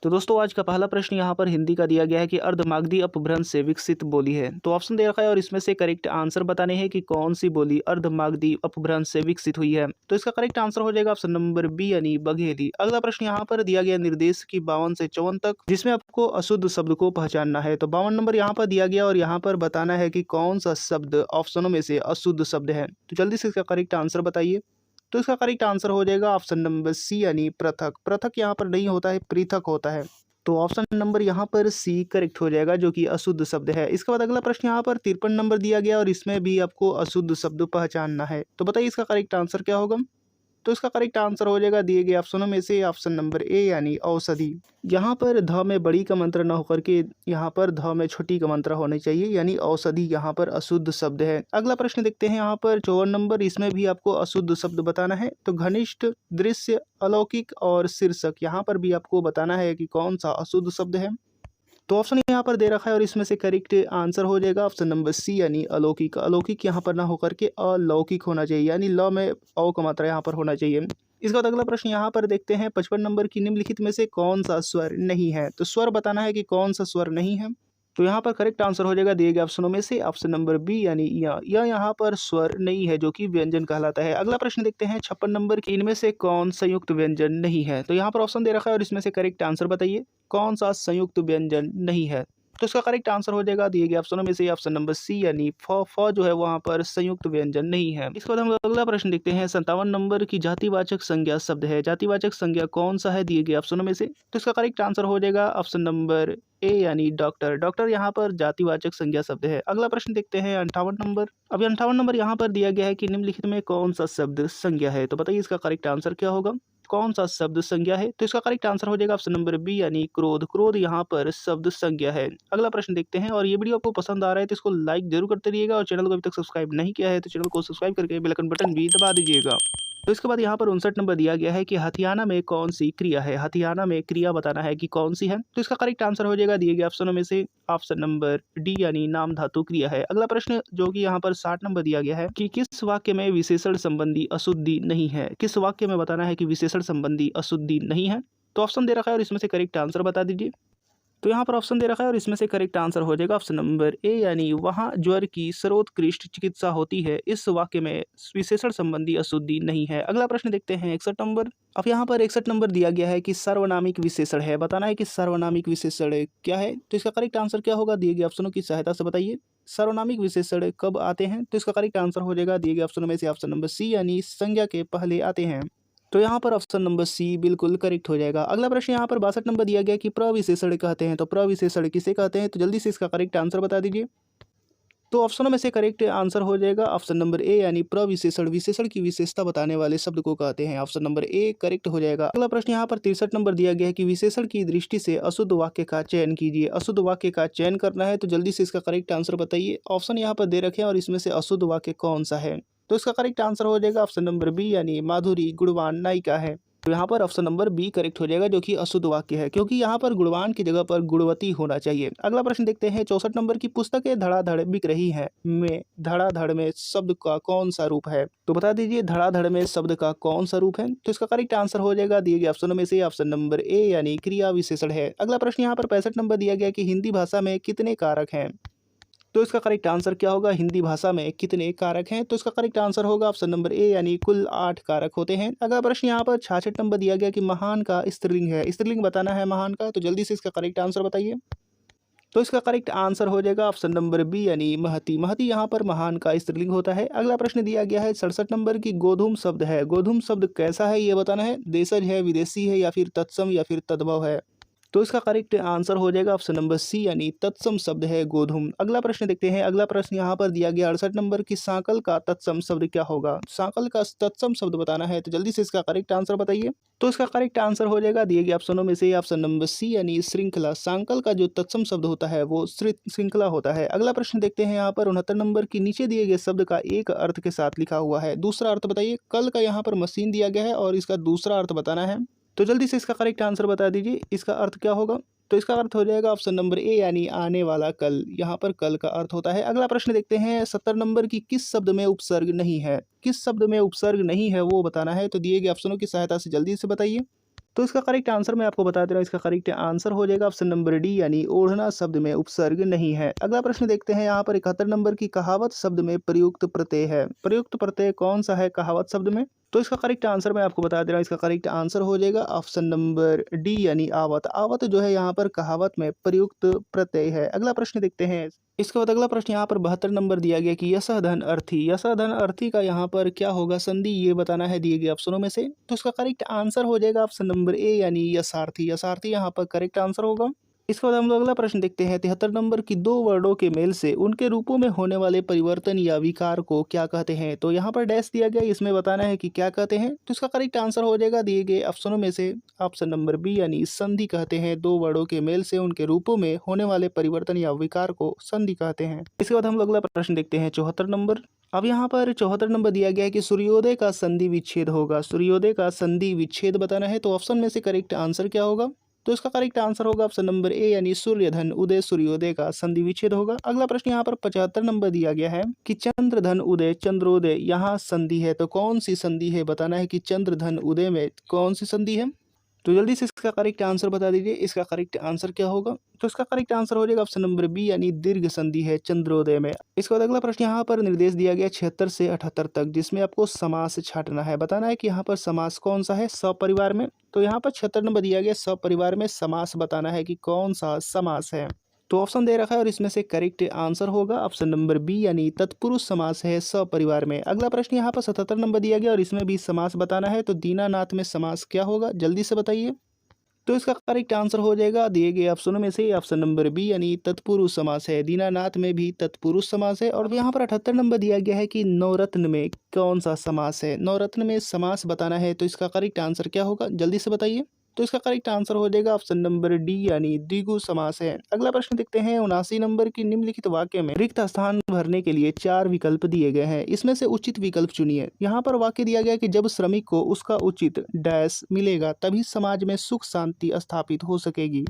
तो दोस्तों आज का पहला प्रश्न यहाँ पर हिंदी का दिया गया है कि अर्धमागधी अपभ्रंश से विकसित बोली है। तो ऑप्शन दे रखा है और इसमें से करेक्ट आंसर बताने हैं कि कौन सी बोली अर्धमागधी अपभ्रंश से विकसित हुई है। तो इसका करेक्ट आंसर हो जाएगा ऑप्शन नंबर बी यानी बघेली। अगला प्रश्न यहाँ पर दिया गया निर्देश की 52 से 54 तक, जिसमें आपको अशुद्ध शब्द को पहचानना है। तो 52 नंबर यहाँ पर दिया गया और यहाँ पर बताना है कि कौन सा शब्द ऑप्शनों में से अशुद्ध शब्द है। तो जल्दी से इसका करेक्ट आंसर बताइए। तो इसका करेक्ट आंसर हो जाएगा ऑप्शन नंबर सी यानी पृथक। पृथक यहाँ पर नहीं होता है, पृथक होता है। तो ऑप्शन नंबर यहाँ पर सी करेक्ट हो जाएगा, जो कि अशुद्ध शब्द है। इसके बाद अगला प्रश्न यहाँ पर 53 नंबर दिया गया और इसमें भी आपको अशुद्ध शब्द पहचानना है। तो बताइए इसका करेक्ट आंसर क्या होगा। तो इसका करेक्ट आंसर हो जाएगा दिए गए ऑप्शनों में से ऑप्शन नंबर ए यानी औषधि। यहाँ पर ध में बड़ी का मंत्र न होकर के यहाँ पर ध में छोटी का मंत्र होना चाहिए, यानी औषधि यहाँ पर अशुद्ध शब्द है। अगला प्रश्न देखते हैं यहाँ पर 54 नंबर, इसमें भी आपको अशुद्ध शब्द बताना है। तो घनिष्ठ, दृश्य, अलौकिक और शीर्षक, यहाँ पर भी आपको बताना है कि कौन सा अशुद्ध शब्द है। तो ऑप्शन यहाँ पर दे रखा है और इसमें से करेक्ट आंसर हो जाएगा ऑप्शन नंबर सी यानी अलौकिक। अलौकिक यहाँ पर ना होकर के अलौकिक होना चाहिए, यानी ल में औ का मात्रा यहाँ पर होना चाहिए। इसके बाद अगला प्रश्न यहाँ पर देखते हैं 55 नंबर की निम्नलिखित में से कौन सा स्वर नहीं है। तो स्वर बताना है कि कौन सा स्वर नहीं है। तो यहाँ पर करेक्ट आंसर हो जाएगा दिए गए ऑप्शनों में से ऑप्शन नंबर बी यानी यह यहाँ पर स्वर नहीं है, जो कि व्यंजन कहलाता है। अगला प्रश्न देखते हैं 56 नंबर की, इनमें से कौन संयुक्त व्यंजन नहीं है। तो यहाँ पर ऑप्शन दे रखा है और इसमें से करेक्ट आंसर बताइए कौन सा संयुक्त व्यंजन नहीं है। तो इसका करेक्ट आंसर हो जाएगा दिए गए ऑप्शनों में से ऑप्शन नंबर सी यानी फ जो है वहाँ पर संयुक्त व्यंजन नहीं है। इसके बाद हम अगला प्रश्न देखते हैं 57 नंबर की, जातिवाचक संज्ञा शब्द है। जातिवाचक संज्ञा कौन सा है दिए गए ऑप्शनों में से। तो इसका करेक्ट आंसर हो जाएगा ऑप्शन नंबर ए यानी डॉक्टर। डॉक्टर यहाँ पर जातिवाचक संज्ञा शब्द है। अगला प्रश्न देखते हैं 58 नंबर। अभी 58 नंबर यहाँ पर दिया गया है कि निम्नलिखित में कौन सा शब्द संज्ञा है। तो बताइए इसका करेक्ट आंसर क्या होगा, कौन सा शब्द संज्ञा है। तो इसका करेक्ट आंसर हो जाएगा ऑप्शन नंबर बी यानी क्रोध। क्रोध यहाँ पर शब्द संज्ञा है। अगला प्रश्न देखते हैं, और ये वीडियो आपको पसंद आ रहा है तो इसको लाइक जरूर करते रहिएगा, और चैनल को अभी तक सब्सक्राइब नहीं किया है तो चैनल को सब्सक्राइब करके बेल आइकन बटन भी दबा दीजिएगा। तो इसके बाद यहाँ पर 59 नंबर दिया गया है कि हथियाना में कौन सी क्रिया है। हथियाना में क्रिया बताना है कि कौन सी है। तो इसका करेक्ट आंसर हो जाएगा दिए गए ऑप्शनों में से ऑप्शन नंबर डी यानी नाम धातु क्रिया है। अगला प्रश्न जो कि यहाँ पर 60 नंबर दिया गया है कि किस वाक्य में विशेषण संबंधी अशुद्धि नहीं है। किस वाक्य में बताना है कि विशेषण संबंधी अशुद्धि नहीं है। तो ऑप्शन दे रखा है और इसमें से करेक्ट आंसर बता दीजिए। तो यहाँ पर ऑप्शन दे रखा है और इसमें से करेक्ट आंसर हो जाएगा ऑप्शन नंबर ए यानी वहाँ ज्वर की सर्वोत्कृष्ट चिकित्सा होती है। इस वाक्य में विशेषण संबंधी अशुद्धि नहीं है। अगला प्रश्न देखते हैं 61 नंबर। अब यहाँ पर 61 नंबर दिया गया है कि सार्वनामिक विशेषण है। बताना है कि सार्वनामिक विशेषण क्या है। तो इसका करेक्ट आंसर क्या होगा, दिए गए ऑप्शनों की सहायता से बताइए सार्वनामिक विशेषण कब आते हैं। तो इसका करेक्ट आंसर हो जाएगा दिए गए ऑप्शनों में से ऑप्शन नंबर सी यानी संज्ञा के पहले आते हैं। तो यहाँ पर ऑप्शन नंबर सी बिल्कुल करेक्ट हो जाएगा। अगला प्रश्न यहाँ पर 62 नंबर दिया गया कि प्रविशेषण कहते हैं। तो प्रविशेषण किसे कहते हैं। तो जल्दी से इसका करेक्ट आंसर बता दीजिए। तो ऑप्शनों में से करेक्ट आंसर हो जाएगा ऑप्शन नंबर ए यानी प्रविशेषण विशेषण की विशेषता बताने वाले शब्द को कहते हैं। ऑप्शन नंबर ए करेक्ट हो जाएगा। अगला प्रश्न यहाँ पर 63 नंबर दिया गया है कि विशेषण की दृष्टि से अशुद्ध वाक्य का चयन कीजिए। अशुद्ध वाक्य का चयन करना है, तो जल्दी से इसका करेक्ट आंसर बताइए। ऑप्शन यहाँ पर दे रखे हैं और इसमें से अशुद्ध वाक्य कौन सा है। तो इसका करेक्ट आंसर हो जाएगा ऑप्शन नंबर बी यानी माधुरी गुणवान नायिका है। तो यहाँ पर ऑप्शन नंबर बी करेक्ट हो जाएगा, जो कि अशुद्ध वाक्य है, क्योंकि यहाँ पर गुणवान की जगह पर गुणवती होना चाहिए। अगला प्रश्न देखते हैं 64 नंबर की, पुस्तकें धड़ाधड़ बिक रही हैं में धड़ाधड़ में शब्द का कौन सा रूप है। तो बता दीजिए धड़ाधड़ में शब्द का कौन सा रूप है। तो इसका करेक्ट आंसर हो जाएगा दिए गए ऑप्शनों में से ऑप्शन नंबर ए यानी क्रिया विशेषण है। अगला प्रश्न यहाँ पर 65 नंबर दिया गया कि हिंदी भाषा में कितने कारक हैं। तो इसका करेक्ट आंसर क्या होगा, हिंदी भाषा में कितने कारक हैं। तो इसका करेक्ट आंसर होगा ऑप्शन नंबर ए यानी कुल 8 कारक होते हैं। अगला प्रश्न यहाँ पर 66 नंबर दिया गया कि महान का स्त्रीलिंग है। स्त्रीलिंग बताना है महान का। तो जल्दी से इसका करेक्ट आंसर बताइए। तो इसका करेक्ट आंसर हो जाएगा ऑप्शन नंबर बी यानी महती। महती यहाँ पर महान का स्त्रीलिंग होता है। अगला प्रश्न दिया गया है 67 नंबर की, गोधूम शब्द है। गोधूम शब्द कैसा है ये बताना है। देशज है, विदेशी है, या फिर तत्सम, या फिर तद्भव है। तो इसका करेक्ट आंसर हो जाएगा ऑप्शन नंबर सी यानी तत्सम शब्द है गोधूम। अगला प्रश्न देखते हैं। अगला प्रश्न यहाँ पर दिया गया 68 नंबर की, सांकल का तत्सम शब्द क्या होगा। सांकल का तत्सम शब्द बताना है, तो जल्दी से इसका करेक्ट आंसर बताइए। तो इसका करेक्ट आंसर हो जाएगा दिए गए ऑप्शनों में से ऑप्शन नंबर सी यानी श्रृंखला। सांकल का जो तत्सम शब्द होता है वो श्रृंखला होता है। अगला प्रश्न देखते हैं यहाँ पर 69 नंबर की, नीचे दिए गए शब्द का एक अर्थ के साथ लिखा हुआ है, दूसरा अर्थ बताइए। कल का यहाँ पर मशीन दिया गया है और इसका दूसरा अर्थ बताना है। तो जल्दी से इसका करेक्ट आंसर बता दीजिए, इसका अर्थ क्या होगा। तो इसका अर्थ हो जाएगा ऑप्शन नंबर ए यानी आने वाला कल। यहाँ पर कल का अर्थ होता है। अगला प्रश्न देखते हैं 70 नंबर की, किस शब्द में उपसर्ग नहीं है। किस शब्द में उपसर्ग नहीं है वो बताना है। तो दिए गए ऑप्शनों की सहायता से जल्दी से बताइए। तो इसका करेक्ट आंसर मैं आपको बता दे रहा हूँ, इसका करेक्ट आंसर हो जाएगा ऑप्शन नंबर डी यानी ओढ़ना शब्द में उपसर्ग नहीं है। अगला प्रश्न देखते हैं यहाँ पर 71 नंबर की, कहावत शब्द में प्रयुक्त प्रत्यय है। प्रयुक्त प्रत्यय कौन सा है कहावत शब्द में? तो इसका करेक्ट आंसर मैं आपको बता दे रहा हूँ, इसका करेक्ट आंसर हो जाएगा ऑप्शन नंबर डी यानी आवत। आवत जो है यहाँ पर कहावत में प्रयुक्त प्रत्यय है। अगला प्रश्न देखते हैं। इसके बाद अगला प्रश्न यहाँ पर 72 नंबर दिया गया कि यशः धन अर्थी, यशः धन अर्थी का यहाँ पर क्या होगा संधि, ये बताना है दिए गए ऑप्शनों में से। तो इसका करेक्ट आंसर हो जाएगा ऑप्शन नंबर ए यानी यशार्थी। यशार्थी यहाँ पर करेक्ट आंसर होगा। इसके बाद हम लोग अगला प्रश्न देखते हैं। 73 नंबर की, दो वर्डों के मेल से उनके रूपों में होने वाले परिवर्तन या विकार को क्या कहते हैं। तो यहाँ पर डैश दिया गया, इसमें बताना है कि क्या कहते हैं। तो इसका करेक्ट आंसर हो जाएगा दिए गए ऑप्शनों में से ऑप्शन नंबर बी यानी संधि कहते हैं। दो वर्डों के मेल से उनके रूपों में होने वाले परिवर्तन या विकार को संधि कहते हैं। इसके बाद हम लोग अगला प्रश्न देखते हैं 74 नंबर। अब यहाँ पर 74 नंबर दिया गया है कि सूर्योदय का संधि विच्छेद होगा। सूर्योदय का संधि विच्छेद बताना है। तो ऑप्शन में से करेक्ट आंसर क्या होगा? तो इसका करेक्ट आंसर होगा ऑप्शन नंबर ए यानी सूर्यधन उदय, सूर्योदय का संधि विच्छेद होगा। अगला प्रश्न यहाँ पर 75 नंबर दिया गया है कि चंद्रधन उदय, चंद्रोदय यहाँ संधि है। तो कौन सी संधि है बताना है कि चंद्रधन उदय में कौन सी संधि है। तो जल्दी से इसका करेक्ट आंसर बता दीजिए, इसका करेक्ट आंसर क्या होगा। तो इसका करेक्ट आंसर हो जाएगा ऑप्शन नंबर बी यानी दीर्घ संधि है चंद्रोदय में। इसके बाद अगला प्रश्न यहाँ पर निर्देश दिया गया 76 से 78 तक, जिसमें आपको समास छांटना है। बताना है कि यहाँ पर समास कौन सा है सपरिवार में। तो यहाँ पर 76 नंबर दिया गया सपरिवार में समास, बताना है कि कौन सा समास है। तो ऑप्शन दे रखा है और इसमें से करेक्ट आंसर होगा ऑप्शन नंबर बी यानी तत्पुरुष समास है सपरिवार में। अगला प्रश्न यहाँ पर 77 नंबर दिया गया और इसमें भी समास बताना है। तो दीनानाथ में समास क्या होगा जल्दी से बताइए। तो इसका करेक्ट आंसर हो जाएगा दिए गए ऑप्शनों में से ऑप्शन नंबर बी यानी तत्पुरुष समास है। दीनानाथ में भी तत्पुरुष समास है। और यहाँ पर 78 नंबर दिया गया है कि नवरत्न में कौन सा समास है। नवरत्न में समास बताना है। तो इसका करेक्ट आंसर क्या होगा जल्दी से बताइए। तो इसका करेक्ट आंसर हो जाएगा ऑप्शन नंबर डी यानी द्विगु समास है। अगला प्रश्न देखते हैं 79 नंबर की, निम्नलिखित वाक्य में रिक्त स्थान भरने के लिए 4 विकल्प दिए गए हैं, इसमें से उचित विकल्प चुनिए। यहाँ पर वाक्य दिया गया है कि जब श्रमिक को उसका उचित डैश मिलेगा तभी समाज में सुख शांति स्थापित हो सकेगी।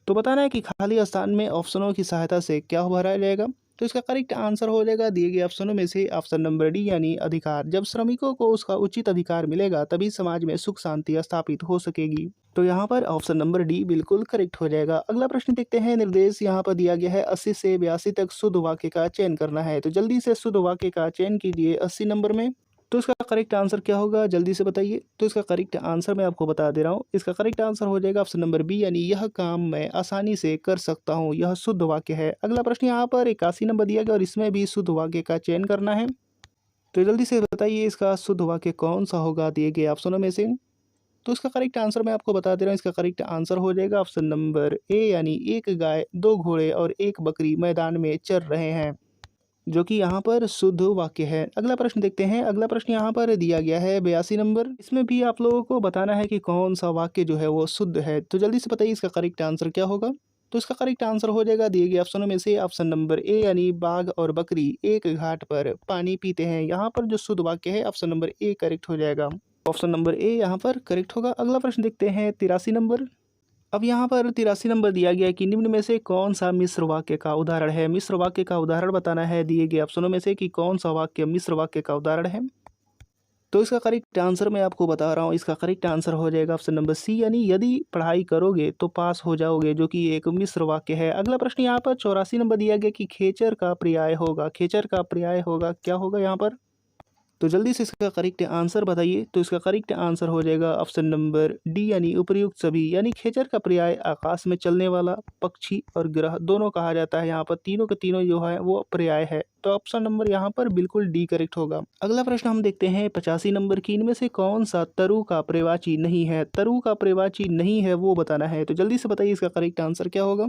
तो बताना है कि खाली स्थान में ऑप्शनों की सहायता से क्या भरा जाएगा। तो इसका करेक्ट आंसर हो जाएगा दिए गए ऑप्शनों में से ऑप्शन नंबर डी यानी अधिकार। जब श्रमिकों को उसका उचित अधिकार मिलेगा तभी समाज में सुख शांति स्थापित हो सकेगी। तो यहाँ पर ऑप्शन नंबर डी बिल्कुल करेक्ट हो जाएगा। अगला प्रश्न देखते हैं। निर्देश यहाँ पर दिया गया है 80 से 82 तक शुद्ध वाक्य का चयन करना है। तो जल्दी से शुद्ध वाक्य का चयन कीजिए 80 नंबर में। तो इसका करेक्ट आंसर क्या होगा जल्दी से बताइए। तो इसका करेक्ट आंसर मैं आपको बता दे रहा हूँ, इसका करेक्ट आंसर हो जाएगा ऑप्शन नंबर बी यानी यह काम मैं आसानी से कर सकता हूँ, यह शुद्ध वाक्य है। अगला प्रश्न यहाँ पर 81 नंबर दिया गया और इसमें भी शुद्ध वाक्य का चयन करना है। तो जल्दी से बताइए इसका शुद्ध वाक्य कौन सा होगा दिए गए ऑप्शनों में से। तो इसका करेक्ट आंसर मैं आपको बता दे रहा हूँ, इसका करेक्ट आंसर हो जाएगा ऑप्शन नंबर ए यानी एक गाय, दो घोड़े और एक बकरी मैदान में चर रहे हैं, जो कि यहाँ पर शुद्ध वाक्य है। अगला प्रश्न देखते हैं। अगला प्रश्न यहाँ पर दिया गया है 82 नंबर। इसमें भी आप लोगों को बताना है कि कौन सा वाक्य जो है वो शुद्ध है। तो जल्दी से बताइए इसका करेक्ट आंसर क्या होगा। तो इसका करेक्ट आंसर हो जाएगा दिए गए ऑप्शनों में से ऑप्शन नंबर ए यानी बाघ और बकरी एक घाट पर पानी पीते हैं। यहाँ पर जो शुद्ध वाक्य है ऑप्शन नंबर ए करेक्ट हो जाएगा। ऑप्शन नंबर ए यहाँ पर करेक्ट होगा। अगला प्रश्न देखते हैं 83 नंबर। अब यहाँ पर 83 नंबर दिया गया है कि निम्न में से कौन सा मिश्र वाक्य का उदाहरण है। मिश्र वाक्य का उदाहरण बताना है दिए गए ऑप्शनों में से कि कौन सा वाक्य मिश्र वाक्य का उदाहरण है। तो इसका करेक्ट आंसर मैं आपको बता रहा हूँ, इसका करेक्ट आंसर हो जाएगा ऑप्शन नंबर सी यानी यदि पढ़ाई करोगे तो पास हो जाओगे, जो कि एक मिश्र वाक्य है। अगला प्रश्न यहाँ पर 84 नंबर दिया गया कि खेचर का पर्याय होगा। खेचर का पर्याय होगा क्या होगा यहाँ पर। तो जल्दी से इसका करेक्ट आंसर बताइए। तो इसका करेक्ट आंसर हो जाएगा ऑप्शन नंबर डी यानी उपयुक्त सभी। यानी खेचर का पर्याय आकाश में चलने वाला, पक्षी और ग्रह दोनों कहा जाता है। यहाँ पर तीनों के तीनों जो है वो पर्याय है। तो ऑप्शन नंबर यहाँ पर बिल्कुल डी करेक्ट होगा। अगला प्रश्न हम देखते हैं 85 नंबर की, इनमें से कौन सा तरु का पर्यायवाची नहीं है। तरु का पर्यायवाची नहीं है वो बताना है। तो जल्दी से बताइए इसका करेक्ट आंसर क्या होगा।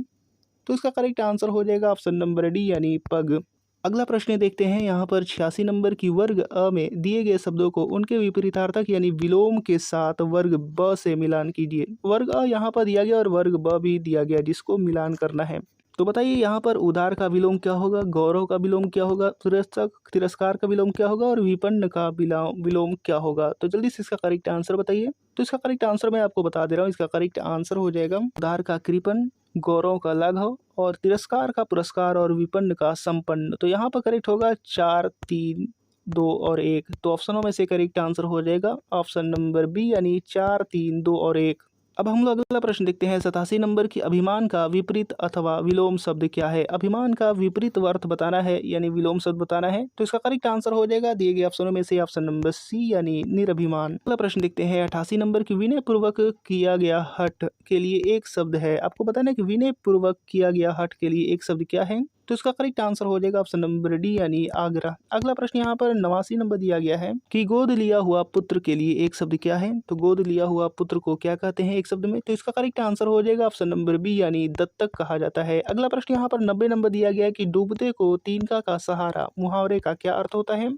तो इसका करेक्ट आंसर हो जाएगा ऑप्शन नंबर डी यानी पग। अगला प्रश्न देखते हैं यहाँ पर 86 नंबर की, वर्ग अ में दिए गए शब्दों को उनके विपरीतार्थक यानी विलोम के साथ वर्ग ब से मिलान कीजिए। वर्ग अ यहाँ पर दिया गया और वर्ग ब भी दिया गया, जिसको मिलान करना है। तो बताइए यहाँ पर उदार का विलोम क्या होगा, गौरव का विलोम क्या होगा, तिरस्कार का विलोम क्या होगा और विपन्न का विलोम क्या होगा। तो जल्दी से इसका करेक्ट आंसर बताइए। तो इसका करेक्ट आंसर मैं आपको बता दे रहा हूँ, इसका करेक्ट आंसर हो जाएगा उदार का कृपण, गौरव का लाघव और तिरस्कार का पुरस्कार और विपन्न का संपन्न। तो यहाँ पर करेक्ट होगा 4, 3 2 और 1। तो ऑप्शनों में से करेक्ट आंसर हो जाएगा ऑप्शन नंबर बी यानी 4, 3, 2 और 1। अब हम लोग अगला प्रश्न देखते हैं 87 नंबर की। अभिमान का विपरीत अथवा विलोम शब्द क्या है? अभिमान का विपरीत अर्थ बताना है यानी विलोम शब्द बताना है। तो इसका करेक्ट आंसर हो जाएगा दिए गए ऑप्शनों में से ऑप्शन नंबर सी यानी निरभिमान। अगला प्रश्न देखते हैं 88 नंबर की। विनय पूर्वक किया गया हठ के लिए एक शब्द है। आपको बताना है कि विनय पूर्वक किया गया हठ के लिए एक शब्द क्या है? तो इसका करेक्ट आंसर हो जाएगा ऑप्शन नंबर डी यानी आग्रह। अगला प्रश्न यहाँ पर 89 नंबर दिया गया है कि गोद लिया हुआ पुत्र के लिए एक शब्द क्या है? तो गोद लिया हुआ पुत्र को क्या कहते हैं एक शब्द में? तो इसका करेक्ट आंसर हो जाएगा ऑप्शन नंबर बी यानी दत्तक कहा जाता है। अगला प्रश्न यहाँ पर 90 नंबर दिया गया है कि डूबते को तिनका का सहारा मुहावरे का क्या अर्थ होता है?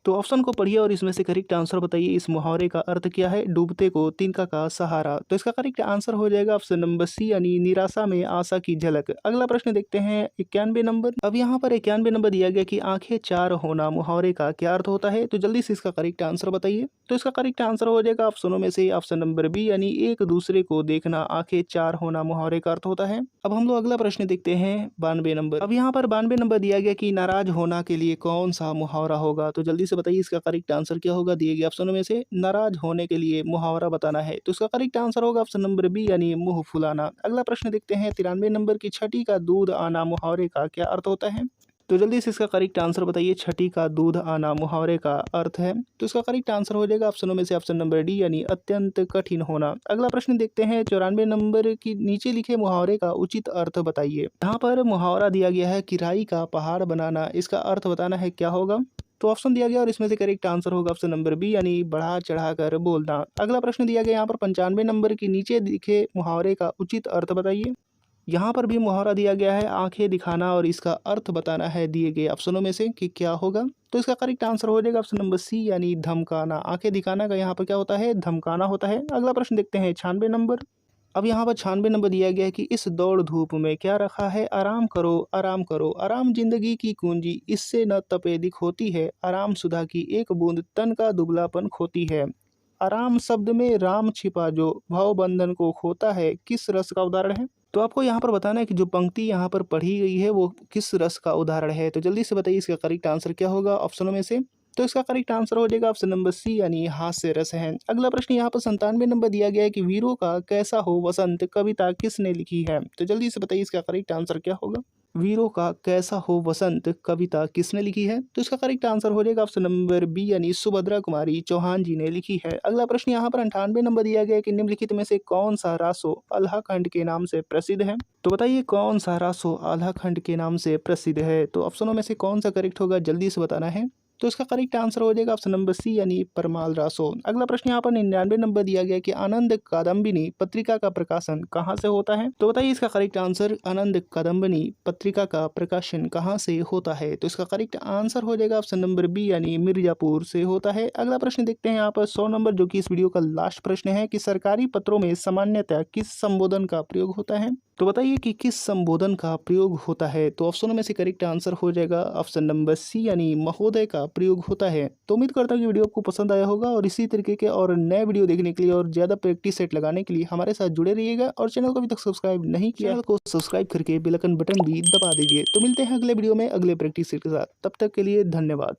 तो ऑप्शन को पढ़िए और इसमें से करेक्ट आंसर बताइए। इस मुहावरे का अर्थ क्या है? डूबते को तिनका का सहारा। तो इसका करेक्ट आंसर हो जाएगा ऑप्शन नंबर सी यानी निराशा में आशा की झलक। अगला प्रश्न देखते हैं 91 नंबर। अब यहाँ पर 91 नंबर दिया गया कि आंखें चार होना मुहावरे का क्या अर्थ होता है? तो जल्दी से इसका करेक्ट आंसर बताइए। तो इसका करेक्ट आंसर हो जाएगा ऑप्शनों में से ऑप्शन नंबर बी यानी एक दूसरे को देखना आंखें चार होना मुहावरे का अर्थ होता है। अब हम लोग अगला प्रश्न देखते हैं 92 नंबर। अब यहाँ पर 92 नंबर दिया गया कि नाराज होना के लिए कौन सा मुहावरा होगा? तो जल्दी से बताइए इसका करेक्ट आंसर क्या होगा? दिए गए ऑप्शनों में से नाराज होने के लिए मुहावरा बताना है। तो इसका करेक्ट आंसर होगा ऑप्शन नंबर बी यानी मुंह फुलाना। अगला प्रश्न देखते हैं 93 नंबर की। छठी का दूध आना मुहावरे का क्या अर्थ होता है? तो जल्दी से इसका करेक्ट आंसर बताइए। छठी का दूध आना मुहावरे का अर्थ है। तो इसका करेक्ट आंसर हो जाएगा ऑप्शनों में से ऑप्शन नंबर डी यानी अत्यंत कठिन होना। अगला प्रश्न देखते हैं 94 नंबर की। नीचे लिखे मुहावरे का उचित अर्थ बताइए। यहाँ पर मुहावरा दिया गया है किराई का पहाड़ बनाना। इसका अर्थ बताना है क्या होगा? तो ऑप्शन दिया गया और इसमें से करेक्ट आंसर होगा ऑप्शन नंबर बी यानी बढ़ा चढ़ा कर बोलना। अगला प्रश्न दिया गया यहाँ पर 95 नंबर की। नीचे लिखे मुहावरे का उचित अर्थ बताइए। यहाँ पर भी मुहावरा दिया गया है आंखें दिखाना और इसका अर्थ बताना है दिए गए ऑप्शनों में से कि क्या होगा। तो इसका करेक्ट आंसर हो जाएगा ऑप्शन नंबर सी यानी धमकाना। आंखें दिखाना का यहाँ पर क्या होता है? धमकाना होता है। अगला प्रश्न देखते हैं 96 नंबर। अब यहाँ पर 96 नंबर दिया गया है कि इस दौड़ धूप में क्या रखा है? आराम करो आराम करो, आराम जिंदगी की कुंजी, इससे न तपेदिक होती है, आराम सुधा की एक बूंद तन का दुबलापन खोती है, आराम शब्द में राम छिपा जो भव बंधन को खोता है, किस रस का उदाहरण है? तो आपको यहाँ पर बताना है कि जो पंक्ति यहाँ पर पढ़ी गई है वो किस रस का उदाहरण है। तो जल्दी से बताइए इसका करेक्ट आंसर क्या होगा ऑप्शनों में से। तो इसका करेक्ट आंसर हो जाएगा ऑप्शन नंबर सी यानी हास्य रस है। अगला प्रश्न यहाँ पर 97 नंबर दिया गया है कि वीरों का कैसा हो वसंत कविता किसने लिखी है? तो जल्दी से बताइए इसका करेक्ट आंसर क्या होगा? वीरों का कैसा हो वसंत कविता किसने लिखी है? तो इसका करेक्ट आंसर हो जाएगा ऑप्शन नंबर बी यानी सुभद्रा कुमारी चौहान जी ने लिखी है। अगला प्रश्न यहाँ पर 98 नंबर दिया गया है कि निम्नलिखित में से कौन सा रासो अल्लाह खंड के नाम से प्रसिद्ध है? तो बताइए कौन सा रासो अल्लाह खंड के नाम से प्रसिद्ध है? तो ऑप्शनों में से कौन सा करेक्ट होगा जल्दी से बताना है। तो इसका करेक्ट आंसर हो जाएगा ऑप्शन नंबर सी यानी परमाल रासो। अगला प्रश्न यहाँ पर 99 नंबर दिया गया कि आनंद कादम्बिनी पत्रिका का प्रकाशन कहाँ से होता है? तो बताइए इसका करेक्ट आंसर। आनंद कादम्बिनी पत्रिका का प्रकाशन कहाँ से होता है? तो इसका करेक्ट आंसर हो जाएगा ऑप्शन नंबर बी यानी मिर्जापुर से होता है। अगला प्रश्न देखते हैं यहाँ पर 100 नंबर जो कि इस वीडियो का लास्ट प्रश्न है कि सरकारी पत्रों में सामान्यतः किस संबोधन का प्रयोग होता है? तो बताइए कि किस संबोधन का प्रयोग होता है? तो ऑप्शनों में से करेक्ट आंसर हो जाएगा ऑप्शन नंबर सी यानी महोदय का प्रयोग होता है। तो उम्मीद करता हूँ कि वीडियो आपको पसंद आया होगा और इसी तरीके के और नए वीडियो देखने के लिए और ज़्यादा प्रैक्टिस सेट लगाने के लिए हमारे साथ जुड़े रहिएगा और चैनल को अभी तक सब्सक्राइब नहीं किया चैनल को सब्सक्राइब करके बेल आइकन बटन भी दबा दीजिए। तो मिलते हैं अगले वीडियो में अगले प्रैक्टिस सेट के साथ। तब तक के लिए धन्यवाद।